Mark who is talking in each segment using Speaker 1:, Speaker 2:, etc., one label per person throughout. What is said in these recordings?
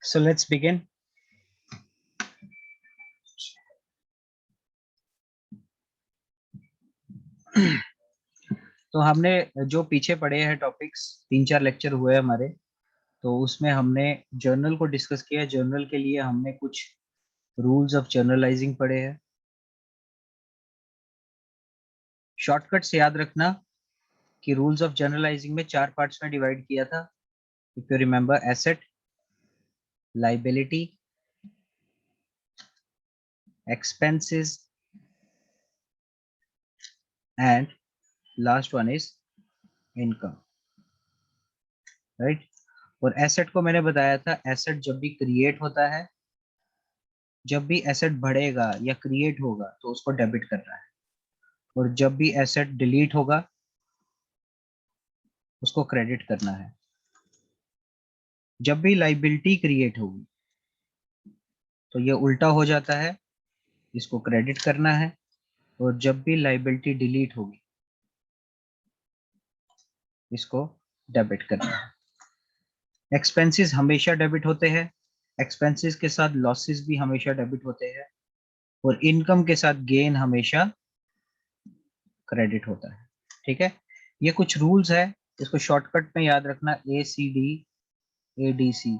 Speaker 1: So let's begin. तो हमने जो पीछे पढ़े हैं टॉपिक्स 3-4 लेक्चर हुए हमारे, तो उसमें हमने जर्नल को डिस्कस किया। जर्नल के लिए हमने कुछ रूल्स ऑफ जर्नलाइजिंग पढ़े हैं। शॉर्टकट से याद रखना कि रूल्स ऑफ जर्नलाइजिंग में 4 पार्ट्स में डिवाइड किया था। If you remember, asset, liability, expenses and last one is income, right. और एसेट को मैंने बताया था, एसेट जब भी क्रिएट होता है, जब भी एसेट बढ़ेगा या क्रिएट होगा तो उसको डेबिट करना है, और जब भी एसेट डिलीट होगा उसको क्रेडिट करना है। जब भी लाइबिलिटी क्रिएट होगी तो ये उल्टा हो जाता है, इसको क्रेडिट करना है, और जब भी लाइबिलिटी डिलीट होगी इसको डेबिट करना है। एक्सपेंसेस हमेशा डेबिट होते हैं, एक्सपेंसेस के साथ लॉसेस भी हमेशा डेबिट होते हैं, और इनकम के साथ गेन हमेशा क्रेडिट होता है। ठीक है, ये कुछ रूल्स है, इसको शॉर्टकट में याद रखना। ACD, ADC,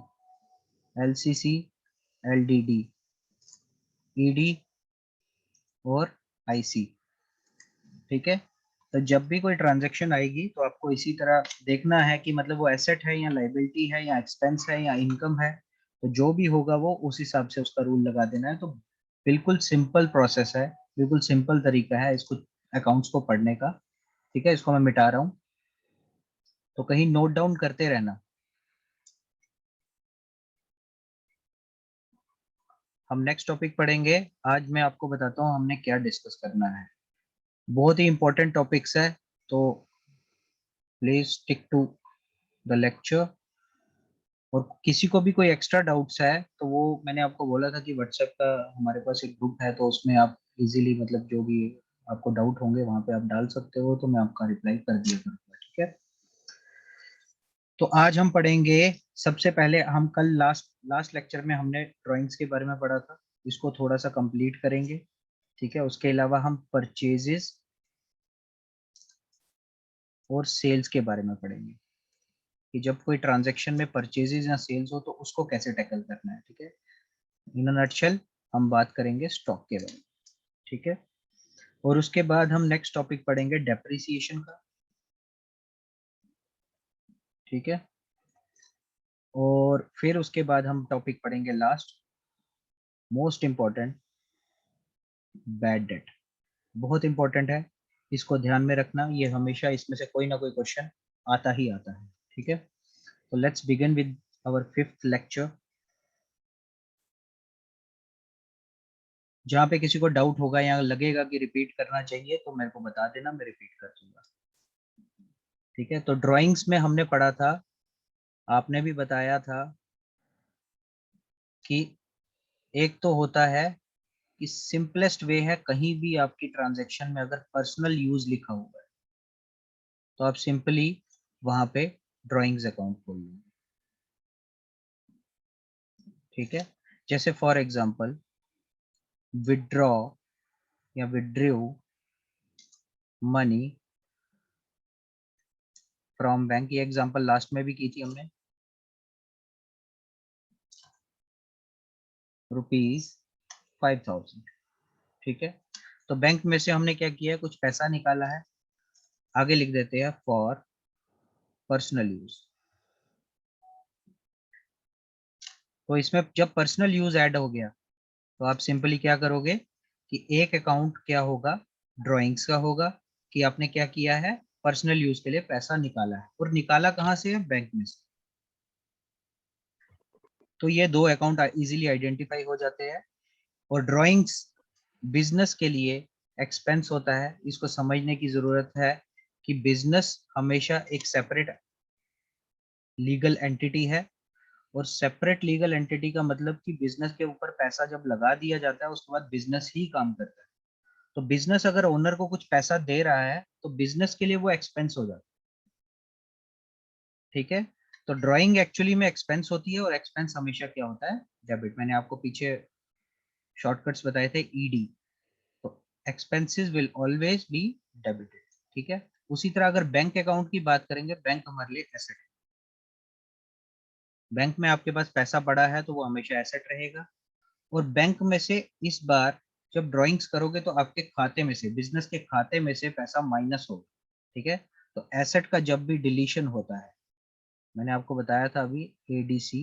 Speaker 1: LCC, LDD, ED और IC। ठीक है, तो जब भी कोई ट्रांजैक्शन आएगी तो आपको इसी तरह देखना है कि मतलब वो एसेट है या लाइबिलिटी है या एक्सपेंस है या इनकम है, तो जो भी होगा वो उस हिसाब से उसका रूल लगा देना है। तो बिल्कुल सिंपल प्रोसेस है, बिल्कुल सिंपल तरीका है इसको अकाउंट्स को पढ़ने का। ठीक है, इसको मैं मिटा रहा हूँ, तो कहीं नोट डाउन करते रहना। हम नेक्स्ट टॉपिक पढ़ेंगे। आज मैं आपको बताता हूँ हमने क्या डिस्कस करना है। बहुत ही इंपॉर्टेंट टॉपिक्स है, तो please stick to the lecture. और किसी को भी कोई एक्स्ट्रा डाउट्स है तो वो मैंने आपको बोला था कि व्हाट्सएप का हमारे पास एक ग्रुप है, तो उसमें आप इजीली मतलब जो भी आपको डाउट होंगे वहां पे आप डाल सकते हो, तो मैं आपका रिप्लाई कर दिया करूँगा। ठीक है, तो आज हम पढ़ेंगे। सबसे पहले हम कल लास्ट लास्ट लेक्चर में हमने ड्राइंग्स के बारे में पढ़ा था, इसको थोड़ा सा कंप्लीट करेंगे। ठीक है, उसके अलावा हम परचेजेस और सेल्स के बारे में पढ़ेंगे कि जब कोई ट्रांजैक्शन में परचेजेस या सेल्स हो तो उसको कैसे टैकल करना है। ठीक है, इन अ नटशेल हम बात करेंगे स्टॉक के बारे में। ठीक है, और उसके बाद हम नेक्स्ट टॉपिक पढ़ेंगे डेप्रिसिएशन का। ठीक है, और फिर उसके बाद हम टॉपिक पढ़ेंगे last, most important, bad debt. बहुत इंपॉर्टेंट है, इसको ध्यान में रखना, ये हमेशा इसमें से कोई ना कोई क्वेश्चन आता ही आता है। ठीक है, तो let's begin with our 5th lecture. जहाँ पे किसी को डाउट होगा या लगेगा कि रिपीट करना चाहिए तो मेरे को बता देना, मैं रिपीट कर दूंगा। ठीक है, तो ड्राइंग्स में हमने पढ़ा था, आपने भी बताया था कि एक तो होता है कि सिंपलेस्ट वे है, कहीं भी आपकी ट्रांजैक्शन में अगर पर्सनल यूज लिखा हुआ है तो आप सिंपली वहां पे ड्राइंग्स अकाउंट खोल लो। ठीक है, जैसे फॉर एग्जांपल विड्रॉ या विड्रू मनी फ्रॉम बैंक, ये एग्जांपल लास्ट में भी की थी हमने। ₹5,000। ठीक है, तो बैंक में से हमने क्या किया है, कुछ पैसा निकाला है, आगे लिख देते हैं फॉर पर्सनल यूज। तो इसमें जब पर्सनल यूज ऐड हो गया तो आप सिंपली क्या करोगे कि एक अकाउंट क्या होगा, ड्राइंग्स का होगा, कि आपने क्या किया है, पर्सनल यूज के लिए पैसा निकाला है, और निकाला कहाँ से है, बैंक में से। तो ये दो अकाउंट इजीली आइडेंटिफाई हो जाते हैं। और ड्राइंग्स बिजनेस के लिए एक्सपेंस होता है, इसको समझने की जरूरत है कि बिजनेस हमेशा एक सेपरेट लीगल एंटिटी है, और सेपरेट लीगल एंटिटी का मतलब कि बिजनेस के ऊपर पैसा जब लगा दिया जाता है उसके बाद बिजनेस ही काम करता है। तो बिजनेस अगर ओनर को कुछ पैसा दे रहा है तो बिजनेस के लिए वो एक्सपेंस हो जाता है। ठीक है, तो ड्राइंग एक्चुअली में एक्सपेंस होती है और एक्सपेंस हमेशा क्या होता है, डेबिट। मैंने आपको पीछे शॉर्टकट्स बताए थे, ईडी। तो expenses will always be debited, ठीक है। उसी तरह अगर बैंक अकाउंट की बात करेंगे, बैंक हमारे लिए एसेट है। बैंक में आपके पास पैसा पड़ा है तो वो हमेशा एसेट रहेगा। और बैंक में से इस बार जब ड्राइंग्स करोगे तो आपके खाते में से, बिजनेस के खाते में से पैसा माइनस होगा, ठीक है। तो एसेट का जब भी डिलीशन होता है, मैंने आपको बताया था अभी एडीसी,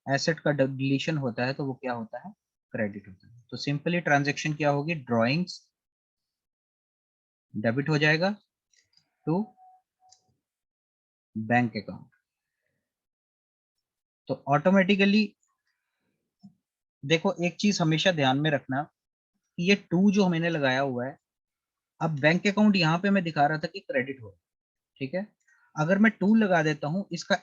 Speaker 1: एसेट का डिलीशन होता है तो वो क्या होता है, क्रेडिट होता है। तो सिंपली ट्रांजेक्शन क्या होगी, ड्राइंग्स डेबिट हो जाएगा टू बैंक अकाउंट। तो ऑटोमेटिकली देखो, एक चीज हमेशा ध्यान में रखना, ये टू जो मैंने लगाया हुआ है, अब बैंक अकाउंट यहाँ पे मैं दिखा रहा था कि क्रेडिट हो, ठीक है। अगर मैं टू लगा देता हूँ, इसका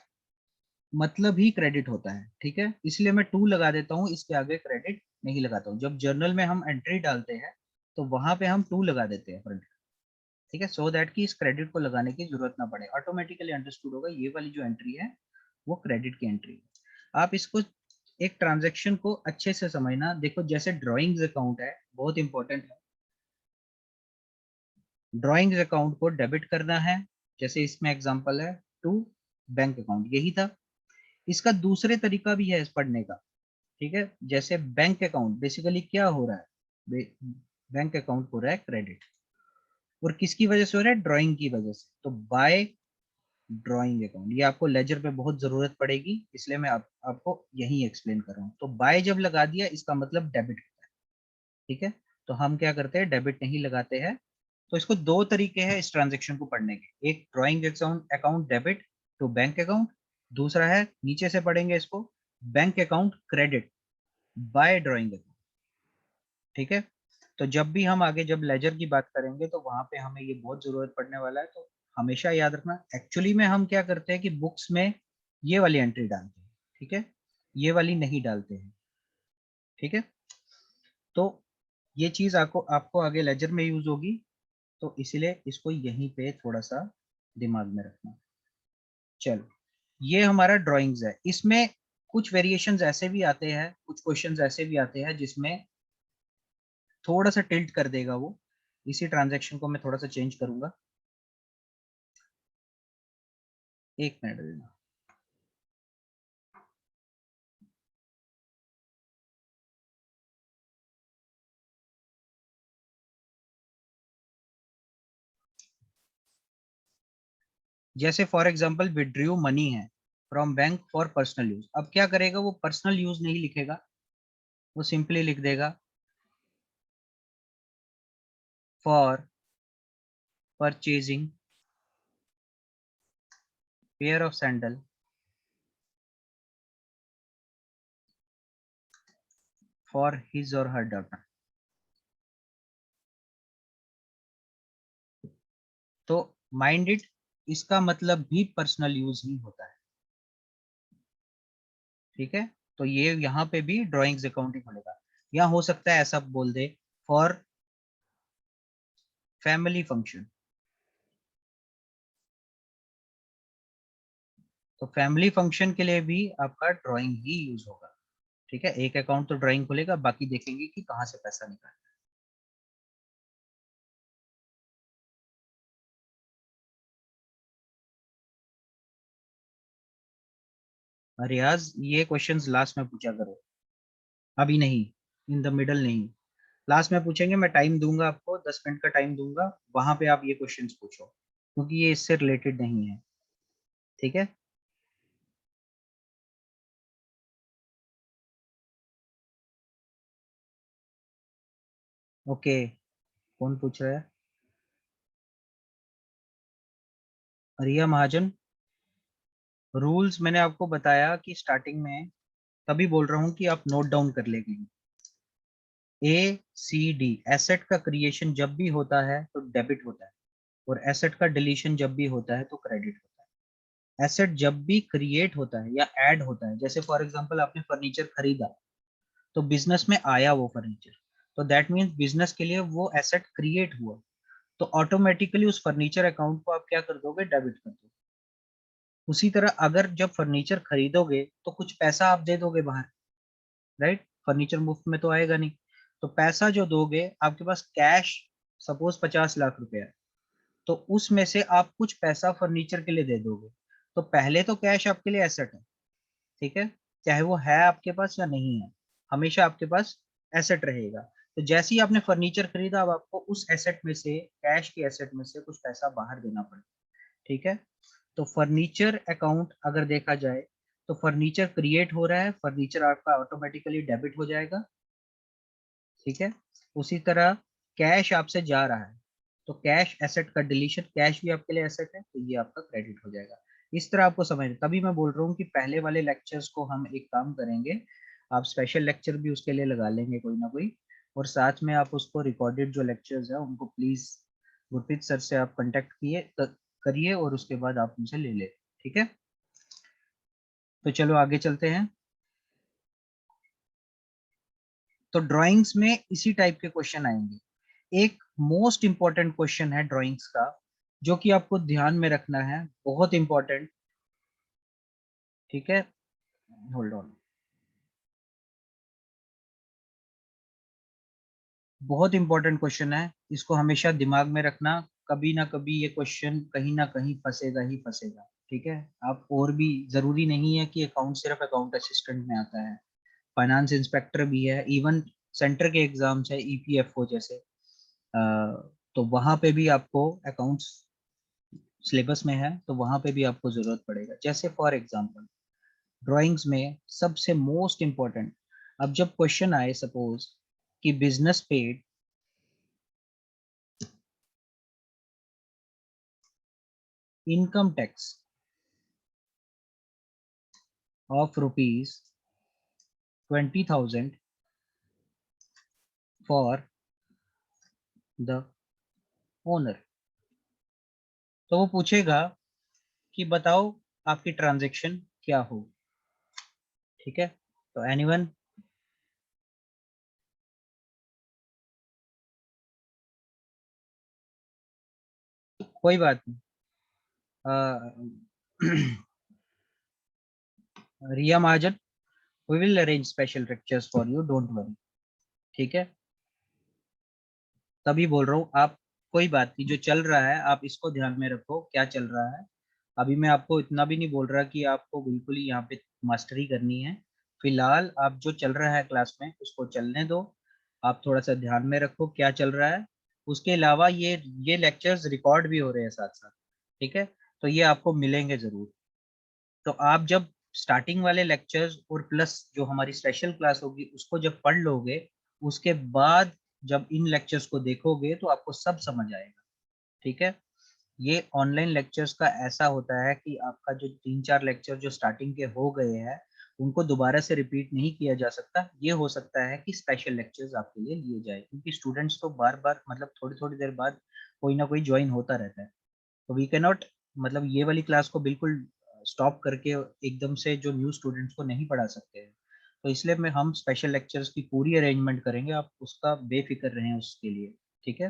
Speaker 1: मतलब ही क्रेडिट होता है, ठीक है। इसलिए मैं टू लगा देता हूँ, इसके आगे क्रेडिट नहीं लगाता हूँ। जब जर्नल में हम एंट्री डालते हैं तो वहां पे हम टू लगा देते हैं फ्रंट, ठीक है, सो दैट कि इस क्रेडिट को लगाने की जरूरत ना पड़े। ऑटोमेटिकली अंडरस्टूड होगा, ये वाली जो एंट्री है वो क्रेडिट की एंट्री है। आप इसको एक ट्रांजेक्शन को अच्छे से समझना। देखो, जैसे ड्राइंग्स अकाउंट है, बहुत इंपॉर्टेंट है, ड्राइंग्स अकाउंट को डेबिट करना है, जैसे इसमें एग्जांपल है टू बैंक अकाउंट, यही था। इसका दूसरे तरीका भी है इस पढ़ने का, ठीक है। जैसे बैंक अकाउंट बेसिकली क्या हो रहा है, बैंक अकाउंट हो रहा है क्रेडिट, और किसकी वजह से हो रहा है, ड्राइंग की वजह से। तो बाय ड्राइंग अकाउंट, ये आपको लेजर पे बहुत जरूरत पड़ेगी, इसलिए मैं आपको यही एक्सप्लेन कर रहा हूँ। तो बाय जब लगा दिया, इसका मतलब डेबिट होता है, ठीक है। तो हम क्या करते हैं, डेबिट नहीं लगाते हैं। तो इसको दो तरीके हैं इस ट्रांजेक्शन को पढ़ने के, एक drawing account debit to bank account, दूसरा है, नीचे से पढ़ेंगे इसको, bank account credit by drawing account, ठीक है। तो जब भी हम आगे जब लेजर की बात करेंगे तो वहां पे हमें ये बहुत जरूरत पड़ने वाला है। तो हमेशा याद रखना, एक्चुअली में हम क्या करते हैं कि बुक्स में ये वाली एंट्री डालते हैं, ठीक है, ये वाली नहीं डालते हैं, ठीक है। तो ये चीज आपको आपको आगे लेजर में यूज होगी, तो इसलिए इसको यहीं पे थोड़ा सा दिमाग में रखना। चलो, ये हमारा ड्राइंग्स है। इसमें कुछ वेरिएशंस ऐसे भी आते हैं, कुछ क्वेश्चंस ऐसे भी आते हैं जिसमें थोड़ा सा टिल्ट कर देगा वो। इसी ट्रांजैक्शन को मैं थोड़ा सा चेंज करूंगा, एक मिनट देना। जैसे फॉर एग्जांपल विड्रॉ मनी है from bank for personal use, अब क्या करेगा वो, पर्सनल यूज नहीं लिखेगा, वो सिंपली लिख देगा for purchasing pair of sandal for his और हर डॉटर। तो माइंड इट, इसका मतलब भी पर्सनल यूज ही होता है, ठीक है। तो ये यहाँ पे भी ड्राइंग्स अकाउंट ही खुलेगा। या हो सकता है ऐसा बोल दे, फॉर फैमिली फंक्शन, तो फैमिली फंक्शन के लिए भी आपका ड्राइंग ही यूज होगा, ठीक है। एक अकाउंट तो ड्राइंग खुलेगा, बाकी देखेंगे कि कहाँ से पैसा निकालना है। रियाज, ये क्वेश्चंस लास्ट में पूछा करो, अभी नहीं, इन द मिडल नहीं, लास्ट में पूछेंगे। मैं टाइम दूंगा आपको, 10 मिनट का टाइम दूंगा, वहां पे आप ये क्वेश्चंस पूछो, क्योंकि ये इससे रिलेटेड नहीं है, ठीक है। ओके, कौन पूछ रहा है, रिया महाजन। रूल्स मैंने आपको बताया कि स्टार्टिंग में, तभी बोल रहा हूँ कि आप नोट डाउन कर लेंगे। ACD, एसेट का क्रिएशन जब भी होता है तो डेबिट होता है, और एसेट का डिलीशन जब भी होता है तो क्रेडिट होता है। एसेट जब भी क्रिएट होता है या ऐड होता है, जैसे फॉर एग्जांपल आपने फर्नीचर खरीदा, तो बिजनेस में आया वो फर्नीचर, तो दैट मीन्स बिजनेस के लिए वो एसेट क्रिएट हुआ, तो ऑटोमेटिकली उस फर्नीचर अकाउंट को आप क्या कर दोगे, डेबिट कर दोगे। उसी तरह अगर जब फर्नीचर खरीदोगे तो कुछ पैसा आप दे दोगे बाहर, राइट? फर्नीचर मुफ्त में तो आएगा नहीं, तो पैसा जो दोगे, आपके पास कैश सपोज 50 लाख रुपए है, तो उसमें से आप कुछ पैसा फर्नीचर के लिए दे दोगे। तो पहले तो कैश आपके लिए एसेट है, ठीक है, चाहे वो है आपके पास या नहीं है, हमेशा आपके पास एसेट रहेगा। तो जैसे ही आपने फर्नीचर खरीदा, अब आपको उस एसेट में से, कैश के एसेट में से कुछ पैसा बाहर देना पड़ेगा, ठीक है। तो फर्नीचर अकाउंट अगर देखा जाए, तो फर्नीचर क्रिएट हो रहा है, फर्नीचर आपका ऑटोमेटिकली डेबिट हो जाएगा, ठीक है। उसी तरह कैश आपसे जा रहा है, तो कैश एसेट का डिलीशन, कैश भी आपके लिए एसेट है, तो ये आपका क्रेडिट हो जाएगा। इस तरह आपको समझ, तभी मैं बोल रहा हूँ कि पहले वाले लेक्चर्स को हम एक काम करेंगे, आप स्पेशल लेक्चर भी उसके लिए लगा लेंगे कोई ना कोई, और साथ में आप उसको रिकॉर्डेड जो लेक्चर्स है उनको प्लीज गुरप्रीत सर से आप कांटेक्ट करिए और उसके बाद आप उनसे ले ले, ठीक है। तो चलो आगे चलते हैं। तो ड्राइंग्स में इसी टाइप के क्वेश्चन आएंगे। एक मोस्ट इंपॉर्टेंट क्वेश्चन है ड्राइंग्स का, जो कि आपको ध्यान में रखना है, बहुत इंपॉर्टेंट, ठीक है। होल्ड ऑन, बहुत इंपॉर्टेंट क्वेश्चन है, इसको हमेशा दिमाग में रखना, कभी ना कभी ये क्वेश्चन कहीं ना कहीं फंसेगा ही फंसेगा, ठीक है। आप और भी, जरूरी नहीं है कि अकाउंट सिर्फ अकाउंट असिस्टेंट में आता है, फाइनेंस इंस्पेक्टर भी है, इवन सेंटर के एग्जाम्स है, ईपीएफओ जैसे, तो वहां पे भी आपको अकाउंट्स सिलेबस में है, तो वहां पे भी आपको जरूरत पड़ेगा। जैसे फॉर एग्जांपल ड्राइंग्स में सबसे मोस्ट इंपॉर्टेंट, अब जब क्वेश्चन आए सपोज कि business paid income tax of ₹20,000 for the owner, तो वो पूछेगा कि बताओ आपकी ट्रांजैक्शन क्या हो, ठीक है। तो एनीवन, कोई बात नहीं, Riya Mahajan, we will arrange special lectures for you, don't worry, ठीक है। तभी बोल रहा हूँ, आप कोई बात नहीं, जो चल रहा है आप इसको ध्यान में रखो, क्या चल रहा है। अभी मैं आपको इतना भी नहीं बोल रहा कि आपको बिल्कुल ही यहाँ पे मास्टरी करनी है, फिलहाल आप जो चल रहा है क्लास में उसको चलने दो, आप थोड़ा सा ध्यान में रखो क्या चल रहा है। उसके अलावा ये लेक्चर्स रिकॉर्ड भी हो रहे हैं साथ साथ, ठीक है, तो ये आपको मिलेंगे जरूर। तो आप जब स्टार्टिंग वाले लेक्चर्स और प्लस जो हमारी स्पेशल क्लास होगी उसको जब पढ़ लोगे, उसके बाद जब इन लेक्चर्स को देखोगे तो आपको सब समझ आएगा, ठीक है। ये ऑनलाइन लेक्चर्स का ऐसा होता है कि आपका जो 3-4 लेक्चर जो स्टार्टिंग के हो गए हैं, उनको दोबारा से रिपीट नहीं किया जा सकता। ये हो सकता है कि स्पेशल लेक्चर्स आपके लिए लिए जाए, क्योंकि स्टूडेंट्स तो बार बार, मतलब थोड़ी थोड़ी देर बाद कोई ना कोई ज्वाइन होता रहता है, तो वी कैन नॉट, मतलब ये वाली क्लास को बिल्कुल स्टॉप करके एकदम से जो न्यू स्टूडेंट्स को नहीं पढ़ा सकते हैं। तो इसलिए मैं हम स्पेशल लेक्चर्स की पूरी अरेंजमेंट करेंगे, आप उसका बेफिक्र रहें उसके लिए, ठीक है।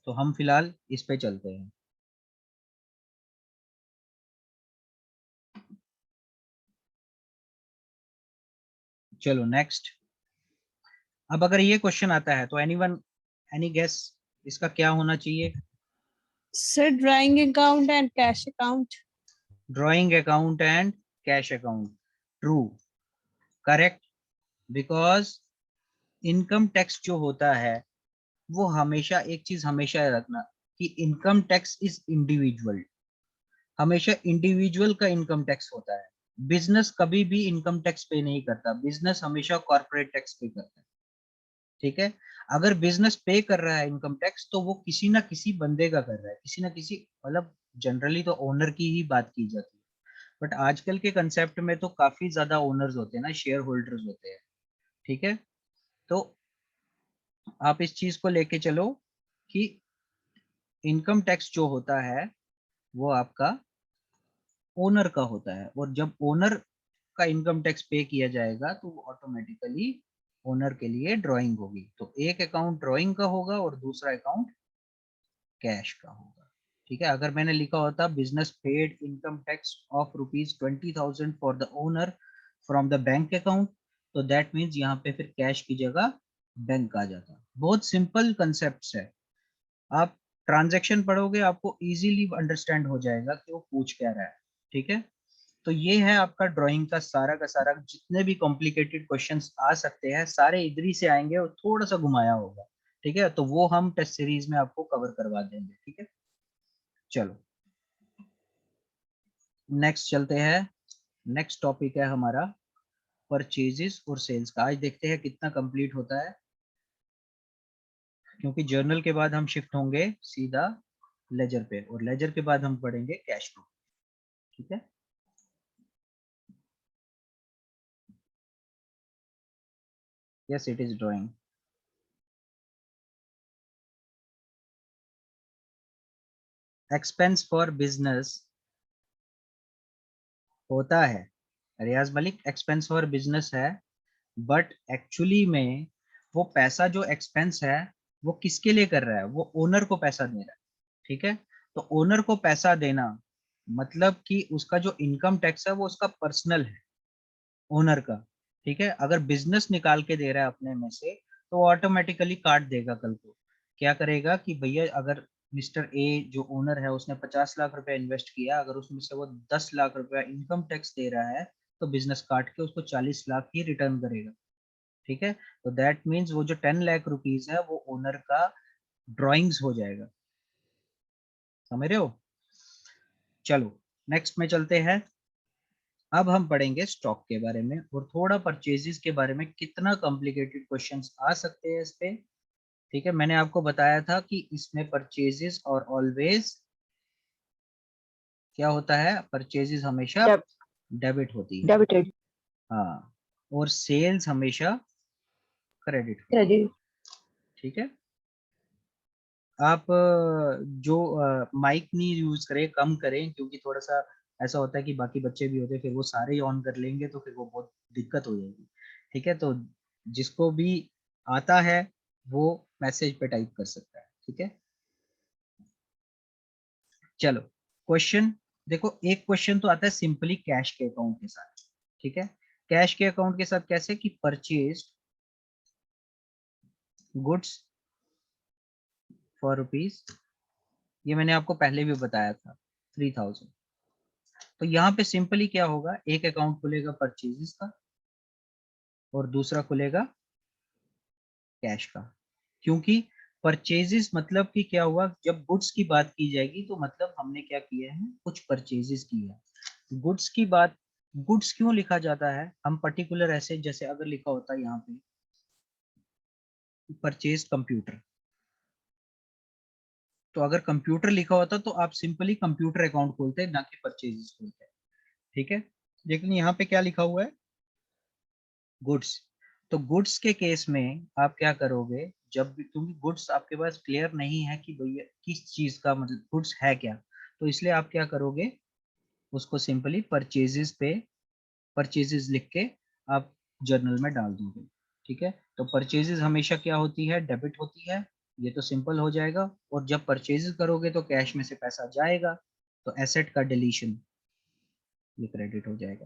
Speaker 1: तो हम फिलहाल इस पे चलते हैं। चलो नेक्स्ट। अब अगर ये क्वेश्चन आता है तो एनीवन, एनी गेस इसका क्या होना चाहिए?
Speaker 2: Sir drawing account and cash account.
Speaker 1: Drawing account and cash account, true, correct. Because income tax जो होता है, वो हमेशा एक चीज हमेशा याद रखना, कि इनकम टैक्स इज इंडिविजुअल, हमेशा इंडिविजुअल का इनकम टैक्स होता है। बिजनेस कभी भी इनकम टैक्स पे नहीं करता, बिजनेस हमेशा कॉर्पोरेट टैक्स पे करता है, ठीक है। अगर बिजनेस पे कर रहा है इनकम टैक्स, तो वो किसी ना किसी बंदे का कर रहा है, किसी ना किसी, मतलब जनरली तो ओनर की ही बात की जाती है, बट आजकल के कंसेप्ट में तो काफी ज्यादा ओनर्स होते हैं ना, शेयर होल्डर्स होते हैं, ठीक है। तो आप इस चीज को लेके चलो कि इनकम टैक्स जो होता है वो आपका ओनर का होता है, और जब ओनर का इनकम टैक्स पे किया जाएगा तो वो ऑटोमेटिकली ओनर के लिए ड्राइंग होगी। तो एक अकाउंट ड्राइंग का होगा और दूसरा अकाउंट कैश का होगा, ठीक है, अगर मैंने लिखा होता business paid income tax of ₹20,000 for the owner from the bank account, तो दैट मीन्स यहाँ पे फिर कैश की जगह बैंक आ जाता। बहुत सिंपल कंसेप्ट है, आप ट्रांजैक्शन पढ़ोगे आपको इजीली अंडरस्टैंड हो जाएगा कि वो पूछ क्या रहा है। ठीक है, तो ये है आपका ड्राइंग का सारा जितने भी कॉम्प्लिकेटेड क्वेश्चंस आ सकते हैं सारे इधर ही से आएंगे और थोड़ा सा घुमाया होगा। ठीक है, तो वो हम टेस्ट सीरीज में आपको कवर करवा देंगे। ठीक है, चलो नेक्स्ट चलते हैं। नेक्स्ट टॉपिक है हमारा परचेजेस और सेल्स का। आज देखते हैं कितना कंप्लीट होता है, क्योंकि जर्नल के बाद हम शिफ्ट होंगे सीधा लेजर पे, और लेजर के बाद हम पढ़ेंगे कैश फ्लो। ठीक है, yes it is drawing। Expense for business होता है, रियाज मलिक एक्सपेंस फॉर बिजनेस है, बट एक्चुअली में वो पैसा जो एक्सपेंस है वो किसके लिए कर रहा है, वो ओनर को पैसा दे रहा है। ठीक है, तो ओनर को पैसा देना मतलब कि उसका जो इनकम टैक्स है वो उसका पर्सनल है, ओनर का। ठीक है, अगर बिजनेस निकाल के दे रहा है अपने में से तो वो ऑटोमेटिकली काट देगा कल को। क्या करेगा कि भैया अगर मिस्टर ए जो ओनर है उसने 50 लाख रुपया इन्वेस्ट किया, अगर उसमें से वो 10 लाख रुपया इनकम टैक्स दे रहा है तो बिजनेस काट के उसको 40 लाख ही रिटर्न करेगा। ठीक है, तो दैट मीन्स वो जो 10 लाख रुपीज है वो ओनर का ड्रॉइंग्स हो जाएगा। समझ रहे हो? चलो नेक्स्ट में चलते हैं। अब हम पढ़ेंगे स्टॉक के बारे में और थोड़ा परचेजेस के बारे में, कितना कॉम्प्लिकेटेड क्वेश्चंस आ सकते हैं इस पे। ठीक है, मैंने आपको बताया था कि इसमें परचेजेस और ऑलवेज क्या होता है, परचेजेस हमेशा डेबिट होती है।
Speaker 2: डेबिटेड।
Speaker 1: हाँ, और सेल्स हमेशा क्रेडिट होती है।
Speaker 2: क्रेडिट।
Speaker 1: ठीक है, आप जो माइक नहीं यूज करें, कम करें, क्योंकि थोड़ा सा ऐसा होता है कि बाकी बच्चे भी होते हैं, फिर वो सारे ही ऑन कर लेंगे तो फिर वो बहुत दिक्कत हो जाएगी। ठीक है, तो जिसको भी आता है वो मैसेज पे टाइप कर सकता है। ठीक है, चलो क्वेश्चन देखो, एक क्वेश्चन तो आता है सिंपली कैश के अकाउंट के साथ। ठीक है, कैश के अकाउंट के साथ कैसे कि परचेज गुड्स फॉर रुपीज, ये मैंने आपको पहले भी बताया था 3000। तो यहाँ पे सिंपली क्या होगा, एक अकाउंट खुलेगा परचेजेस का और दूसरा खुलेगा कैश का। क्योंकि परचेजेस मतलब कि क्या हुआ, जब गुड्स की बात की जाएगी तो मतलब हमने क्या किया है, कुछ परचेजेस किया है। गुड्स की बात, गुड्स क्यों लिखा जाता है, हम पर्टिकुलर ऐसे जैसे अगर लिखा होता है यहाँ पे परचेज कंप्यूटर, तो अगर कंप्यूटर लिखा होता तो आप सिंपली कंप्यूटर अकाउंट खोलते ना कि परचेजेस खोलते। ठीक है, लेकिन यहाँ पे क्या लिखा हुआ है, गुड्स। तो गुड्स के केस में आप क्या करोगे, जब भी, क्योंकि गुड्स आपके पास क्लियर नहीं है कि भैया किस चीज का मतलब गुड्स है क्या, तो इसलिए आप क्या करोगे, उसको सिंपली परचेजेस पे परचेजेस लिख के आप जर्नल में डाल दोगे। ठीक है, तो परचेजेस हमेशा क्या होती है, डेबिट होती है, ये तो सिंपल हो जाएगा। और जब परचेजेस करोगे तो कैश में से पैसा जाएगा, तो एसेट का डिलीशन, ये क्रेडिट हो जाएगा।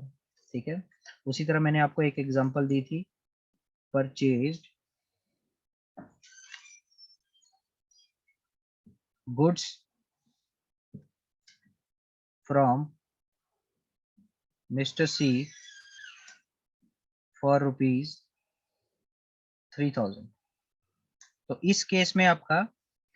Speaker 1: ठीक है, उसी तरह मैंने आपको एक एग्जांपल दी थी, purchase goods from mister C for ₹3000। तो इस केस में आपका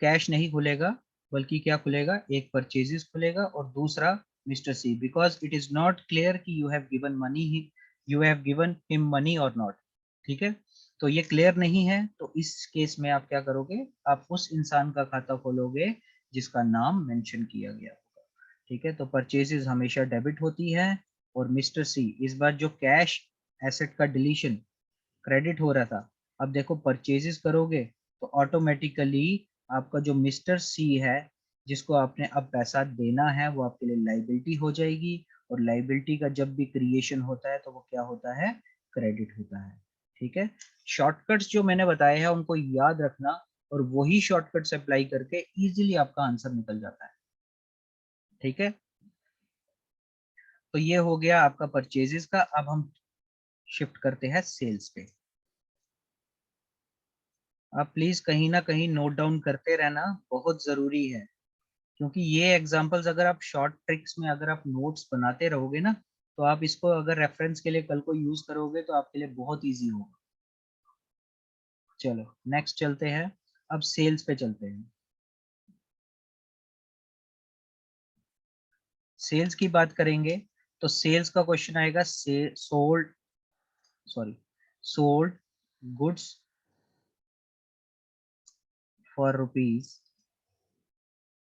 Speaker 1: कैश नहीं खुलेगा, बल्कि क्या खुलेगा, एक परचेजेस खुलेगा और दूसरा mister C, because it is not clear कि you have given money, you have given him money और नॉट। ठीक है, तो ये क्लियर नहीं है, तो इस केस में आप क्या करोगे, आप उस इंसान का खाता खोलोगे जिसका नाम मेंशन किया गया होगा। ठीक है, तो परचेजेस हमेशा डेबिट होती है, और मिस्टर सी, इस बार जो कैश एसेट का डिलीशन क्रेडिट हो रहा था, अब देखो परचेजेस करोगे तो ऑटोमेटिकली आपका जो मिस्टर सी है जिसको आपने अब पैसा देना है वो आपके लिए लाइबिलिटी हो जाएगी, और लाइबिलिटी का जब भी क्रिएशन होता है तो वो क्या होता है, क्रेडिट होता है। ठीक है, शॉर्टकट्स जो मैंने बताए हैं उनको याद रखना, और वही शॉर्टकट्स अप्लाई करके इजीली आपका आंसर निकल जाता है। ठीक है, तो ये हो गया आपका परचेजेस का। अब हम शिफ्ट करते हैं सेल्स पे। आप प्लीज कहीं ना कहीं नोट डाउन करते रहना, बहुत जरूरी है, क्योंकि ये एग्जांपल्स अगर आप शॉर्ट ट्रिक्स में अगर आप नोट्स बनाते रहोगे ना, तो आप इसको अगर रेफरेंस के लिए कल को यूज करोगे तो आपके लिए बहुत इजी होगा। चलो नेक्स्ट चलते हैं, अब सेल्स पे चलते हैं। सेल्स की बात करेंगे तो सेल्स का क्वेश्चन आएगा सोल्ड सोल्ड गुड्स फॉर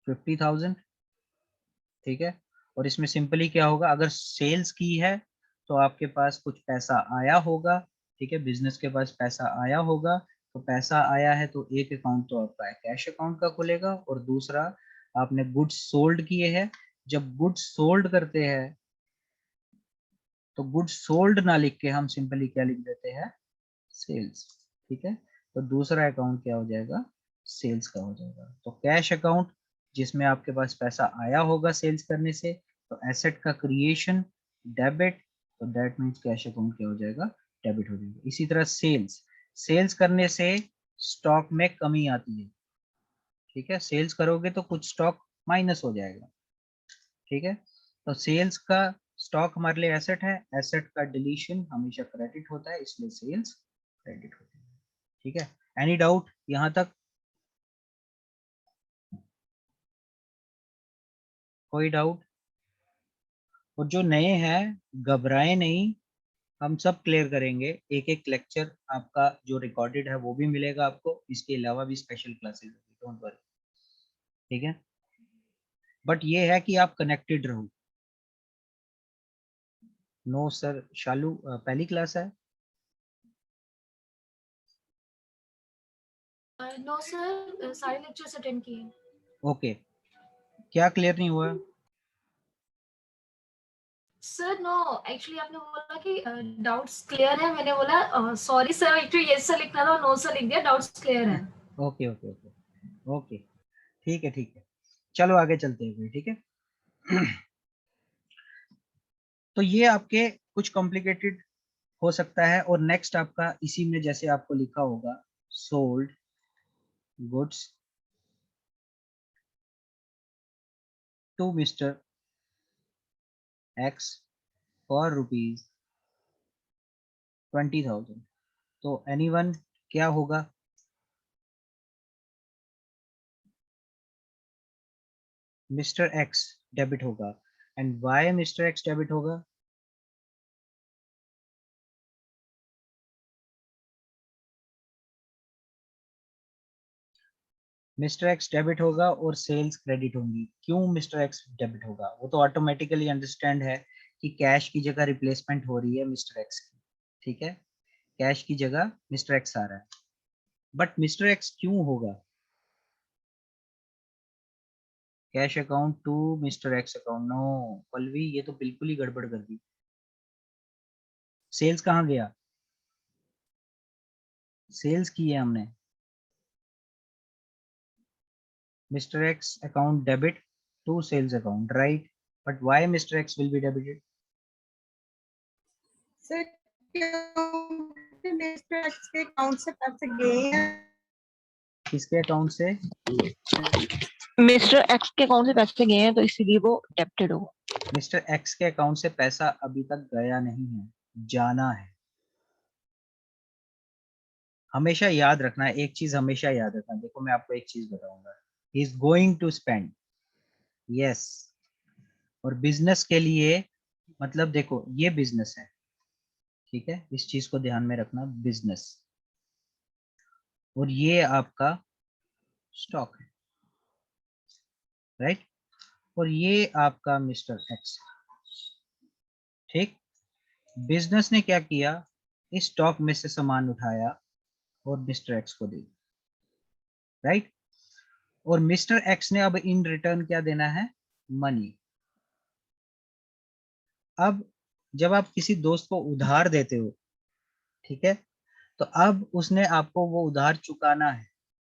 Speaker 1: ₹50,000। ठीक है, और इसमें सिंपली क्या होगा, अगर सेल्स की है तो आपके पास कुछ पैसा आया होगा। ठीक है, बिजनेस के पास पैसा आया होगा, तो पैसा आया है तो एक अकाउंट तो आपका कैश अकाउंट का खुलेगा, और दूसरा आपने गुड्स सोल्ड किए हैं। जब गुड्स सोल्ड करते हैं तो गुड्स सोल्ड ना लिख के हम सिंपली क्या लिख देते हैं, सेल्स। ठीक है, तो दूसरा अकाउंट क्या हो जाएगा, सेल्स का हो जाएगा। तो कैश अकाउंट जिसमें आपके पास पैसा आया होगा सेल्स करने से, तो एसेट का क्रिएशन डेबिट, तो दैट मींस कैश अकाउंट क्या हो जाएगा, डेबिट हो जाएगा। इसी तरह सेल्स, सेल्स करने से स्टॉक में कमी आती है। ठीक है, सेल्स करोगे तो कुछ स्टॉक माइनस हो जाएगा। ठीक है, तो सेल्स का स्टॉक हमारे लिए एसेट है, एसेट का डिलीशन हमेशा क्रेडिट होता है, इसलिए सेल्स क्रेडिट होती है। ठीक है, एनी डाउट यहां तक, कोई डाउट? और जो नए हैं घबराए नहीं, हम सब क्लियर करेंगे। एक एक लेक्चर आपका जो रिकॉर्डेड है वो भी मिलेगा आपको, इसके अलावा भी स्पेशल क्लासेस होगी, डोंट वरी। ठीक है, बट ये है कि आप कनेक्टेड रहो। नो सर शालू पहली क्लास है?
Speaker 3: नो सर, सारे लेक्चर्स अटेंड किए।
Speaker 1: ओके, क्या क्लियर नहीं हुआ?
Speaker 3: सर नो, एक्चुअली आपने बोला कि डाउट्स क्लियर है, मैंने बोला sorry sir, actually yes sir लिखना था, नो सर लिख दिया, डाउट्स क्लियर है।
Speaker 1: ओके ओके ओके ओके, ठीक है ठीक है, चलो आगे चलते हैं। ठीक है तो ये आपके कुछ कॉम्प्लिकेटेड हो सकता है, और नेक्स्ट आपका इसी में जैसे आपको लिखा होगा, sold goods to mister X for ₹20,000। तो एनीवन क्या होगा, मिस्टर एक्स डेबिट होगा। And why mister X debit होगा, मिस्टर एक्स डेबिट होगा और सेल्स क्रेडिट होंगी। क्यों मिस्टर एक्स डेबिट होगा, वो तो ऑटोमेटिकली अंडरस्टैंड है कि कैश की जगह रिप्लेसमेंट हो रही है मिस्टर एक्स की। ठीक है, कैश की जगह मिस्टर एक्स आ रहा है, बट मिस्टर एक्स क्यों होगा, cash account to mister X account, no Pallavi ये तो बिल्कुल ही गड़बड़ कर दी। सेल्स कहाँ गया, सेल्स की है हमने, mister X account debit to sales account, right, but why mister X will be debited,
Speaker 2: sir mister X के अकाउंट से पैसे गए हैं,
Speaker 1: किसके अकाउंट से,
Speaker 4: मिस्टर एक्स के अकाउंट से पैसे गए हैं तो इसीलिए वो डेबिटेड होगा।
Speaker 1: मिस्टर एक्स के अकाउंट से पैसा अभी तक गया नहीं है, जाना है। हमेशा याद रखना, एक चीज हमेशा याद रखना, देखो मैं आपको एक चीज बताऊंगा, he is going to spend, yes. और बिजनेस के लिए मतलब देखो ये बिजनेस है, ठीक है, इस चीज को ध्यान में रखना, बिजनेस, और ये आपका स्टॉक है, राइट, और ये आपका मिस्टर एक्स। ठीक, बिजनेस ने क्या किया, इस स्टॉक में से सामान उठाया और मिस्टर एक्स को दी, राइट, और मिस्टर एक्स ने अब इन रिटर्न क्या देना है, मनी। अब जब आप किसी दोस्त को उधार देते हो, ठीक है, तो अब उसने आपको वो उधार चुकाना है।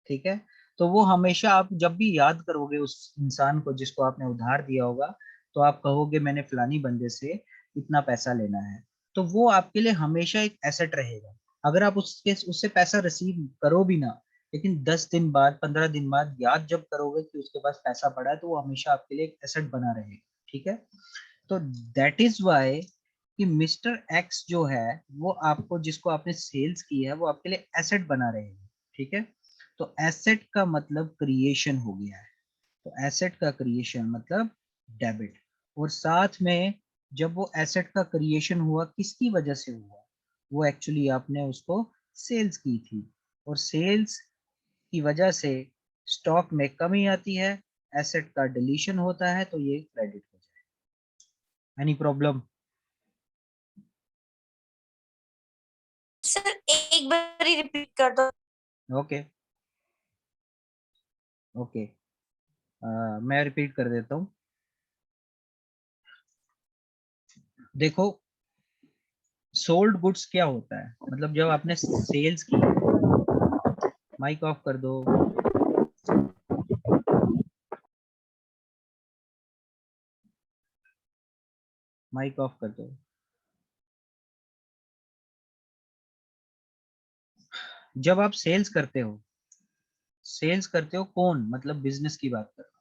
Speaker 1: ठीक है, तो वो हमेशा आप जब भी याद करोगे उस इंसान को जिसको आपने उधार दिया होगा, तो आप कहोगे मैंने फलानी बंदे से इतना पैसा लेना है, तो वो आपके लिए हमेशा एक एसेट रहेगा। अगर आप उससे पैसा रिसीव करो भी ना, लेकिन 10 दिन बाद 15 दिन बाद याद जब करोगे कि उसके पास पैसा पड़ा है, तो वो हमेशा आपके लिए एक एसेट बना रहेगा। ठीक है, तो दैट इज वाई कि मिस्टर एक्स जो है वो आपको, जिसको आपने सेल्स की है, वो आपके लिए एसेट बना रहेगा। ठीक है, तो एसेट का मतलब क्रिएशन हो गया है, तो एसेट का क्रिएशन मतलब डेबिट। और साथ में जब वो एसेट का क्रिएशन हुआ, किसकी वजह से हुआ, वो एक्चुअली आपने उसको सेल्स की थी, और सेल्स की वजह से स्टॉक में कमी आती है, एसेट का डिलीशन होता है, तो ये क्रेडिट हो जाएगा। Any problem?
Speaker 5: सर एक बार रिपीट कर दो।
Speaker 1: ओके ओके, मैं रिपीट कर देता हूँ। देखो, सोल्ड गुड्स क्या होता है, मतलब जब आपने सेल्स की है, माइक ऑफ कर दो। माइक ऑफ कर दो। जब आप सेल्स करते हो, सेल्स करते हो कौन, मतलब बिजनेस की बात कर रहा हूँ।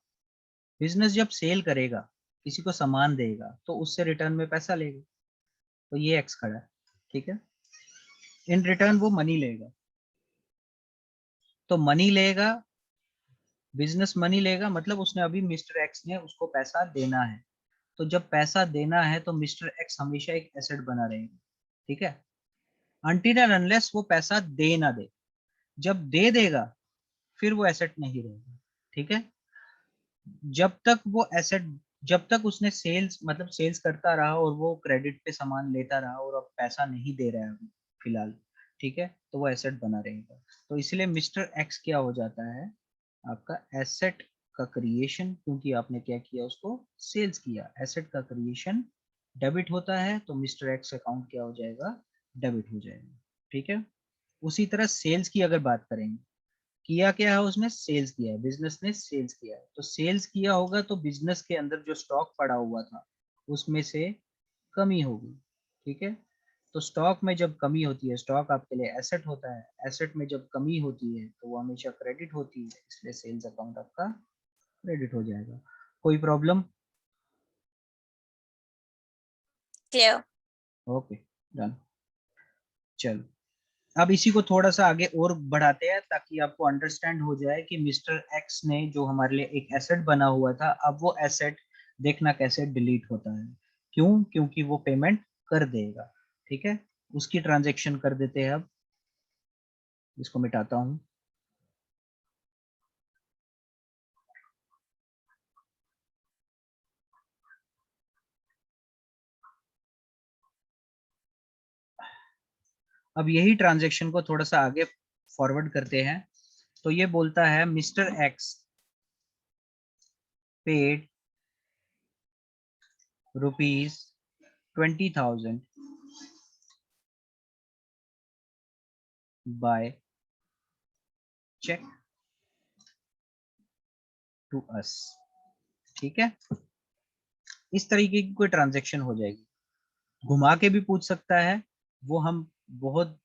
Speaker 1: बिजनेस जब सेल करेगा, किसी को सामान देगा, तो उससे रिटर्न में पैसा लेगा, तो ये एक्स खड़ा है। ठीक है, इन रिटर्न वो मनी लेगा, तो मनी लेगा, बिजनेस मनी लेगा, मतलब उसने अभी मिस्टर एक्स ने उसको पैसा देना है, तो जब पैसा देना है तो मिस्टर एक्स हमेशा एक एसेट बना रहेगा। ठीक है, अनटिल एंड अनलेस वो पैसा दे ना दे, जब दे देगा फिर वो एसेट नहीं रहेगा। ठीक है, जब तक वो एसेट, जब तक उसने सेल्स, मतलब सेल्स करता रहा और वो क्रेडिट पे सामान लेता रहा और अब पैसा नहीं दे रहा है अभी फिलहाल, ठीक है, तो वो एसेट बना रहेगा। तो इसलिए मिस्टर एक्स क्या हो जाता है, आपका एसेट का क्रिएशन, क्योंकि आपने क्या किया, उसको सेल्स किया, एसेट का क्रिएशन डेबिट होता है, तो मिस्टर एक्स अकाउंट क्या हो जाएगा, डेबिट हो जाएगा। ठीक है, उसी तरह सेल्स की अगर बात करेंगे, किया क्या है, उसने सेल्स किया है, बिजनेस ने सेल्स किया है, तो सेल्स किया होगा तो बिजनेस के अंदर जो स्टॉक पड़ा हुआ था उसमें से कमी होगी। ठीक है, तो स्टॉक में जब कमी होती है, स्टॉक आपके लिए एसेट होता है, एसेट में जब कमी होती है तो वो हमेशा क्रेडिट होती है, इसलिए सेल्स अकाउंट आपका क्रेडिट हो जाएगा। कोई प्रॉब्लम?
Speaker 5: क्लियर।
Speaker 1: Okay, done. चलो, अब इसी को थोड़ा सा आगे और बढ़ाते हैं ताकि आपको अंडरस्टैंड हो जाए कि मिस्टर एक्स ने जो हमारे लिए एक एसेट बना हुआ था, अब वो एसेट देखना कैसे डिलीट होता है। क्यों? क्योंकि वो पेमेंट कर देगा। ठीक है, उसकी ट्रांजैक्शन कर देते हैं। अब इसको मिटाता हूँ। अब यही ट्रांजैक्शन को थोड़ा सा आगे फॉरवर्ड करते हैं, तो ये बोलता है mister X paid ₹20,000 by cheque to us. ठीक है, इस तरीके की कोई ट्रांजैक्शन हो जाएगी। घुमा के भी पूछ सकता है, वो हम बहुत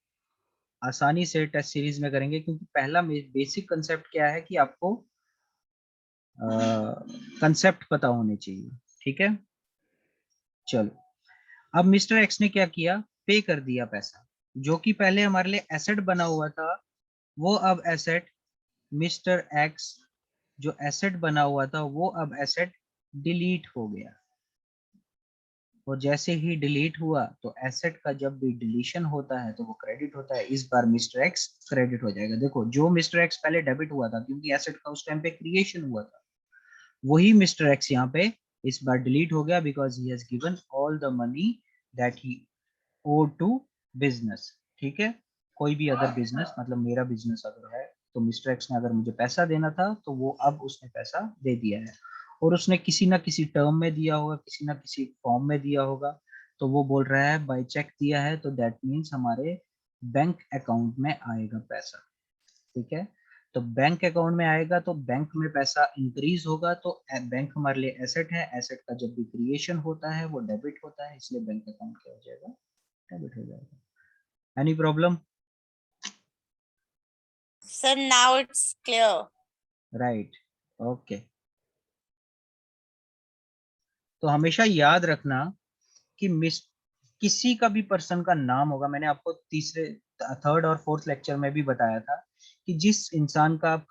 Speaker 1: आसानी से टेस्ट सीरीज में करेंगे, क्योंकि पहला बेसिक कंसेप्ट क्या है कि आपको कंसेप्ट पता होने चाहिए। ठीक है, चलो, अब मिस्टर एक्स ने क्या किया, पे कर दिया पैसा, जो कि पहले हमारे लिए एसेट बना हुआ था, वो अब एसेट, मिस्टर एक्स जो एसेट बना हुआ था वो अब एसेट डिलीट हो गया। और जैसे ही डिलीट हुआ, तो एसेट का जब भी डिलीशन होता है तो वो क्रेडिट होता है, इस बार मिस्टर एक्स क्रेडिट हो जाएगा। देखो, जो मिस्टर एक्स पहले डेबिट हुआ था क्योंकि एसेट का उस टाइम पे क्रिएशन हुआ था, वही मिस्टर एक्स यहाँ पे इस बार डिलीट हो गया, because he has given all the money that he owed to business. ठीक है, कोई भी अदर बिजनेस, मतलब मेरा बिजनेस अगर है, तो मिस्टर एक्स ने अगर मुझे पैसा देना था, तो वो अब उसने पैसा दे दिया है, और उसने किसी ना किसी टर्म में दिया होगा, किसी ना किसी फॉर्म में दिया होगा, तो वो बोल रहा है बाय चेक दिया है, तो दैट मीन्स हमारे बैंक अकाउंट में आएगा पैसा। ठीक है, तो बैंक अकाउंट में आएगा तो बैंक में पैसा इंक्रीज होगा, तो बैंक हमारे लिए एसेट है, एसेट का जब भी क्रिएशन होता है वो डेबिट होता है, इसलिए बैंक अकाउंट क्या हो जाएगा, डेबिट हो जाएगा। Any problem?
Speaker 5: Sir, now it's clear.
Speaker 1: Right, okay. तो हमेशा याद रखना कि किसी का भी पर्सन का नाम होगा, मैंने आपको तीसरे, थर्ड और फोर्थ लेक्चर में भी बताया था कि जिस इंसान का आप